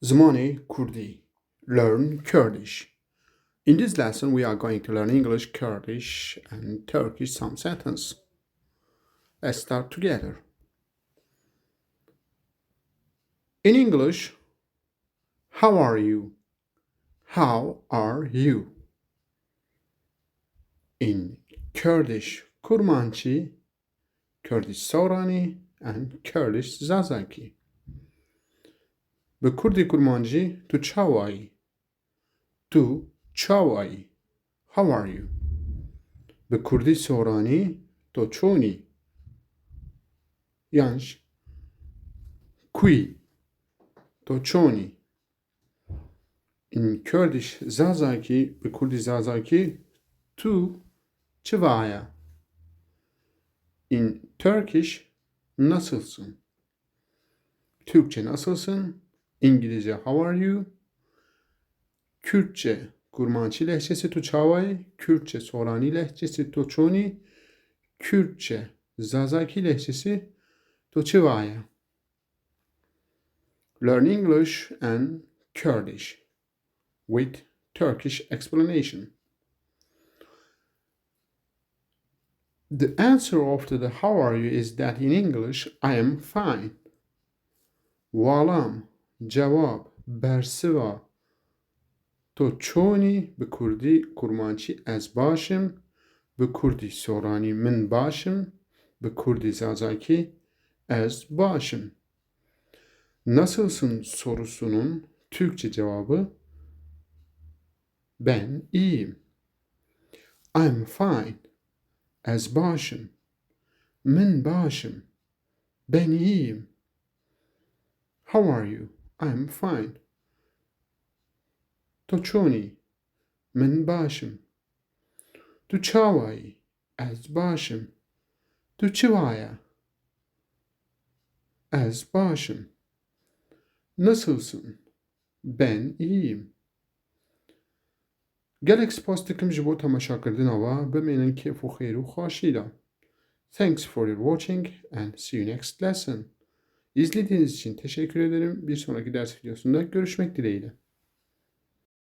زمانê kurdî. Learn Kurdish. In this lesson, we are going to learn English, Kurdish, and Turkish some sentence. Let's start together. In English, how are you? How are you? In Kurdish, kurmancî, Kurdish sorani, and Kurdish zazaki. Bi kurdî kurmancî tu çawa yî? Tu çawa yî? How are you? Bi kurdî soranî tu çonî? Yanş kui tu çonî? In Kurdish zazaki, bi kurdî zazaki tu çawa? In Turkish nasılsın? Türkçe nasılsın? İngilizce how are you? Kürtçe kurmanci lehçesi tu çawayı, Kürtçe sorani lehçesi tu çoni, Kürtçe zazaki lehçesi tu çivaya. Learn English and Kurdish with Turkish explanation. The answer after the how are you is that in English I am fine. Walam cevap bersiva to çoni bi kurdî kurmanci ez başım, bi kurdî sorani min başım, bi kurdî zazaki ez başım. Nasılsın sorusunun Türkçe cevabı ben iyiyim. I'm fine. Ez başım. Min başım. Ben iyiyim. How are you? I'm fine. To çoni? Min başım. Tu çawayı? Ez başım. Tu çivaya? Ez başım. Nasılsın? Ben iyiyim. Gelek spas dikim ji bo temaşakirina we bimênin kêf û xêr û xweşî da. Thanks for your watching and see you next lesson. İzlediğiniz için teşekkür ederim. Bir sonraki ders videosunda görüşmek dileğiyle.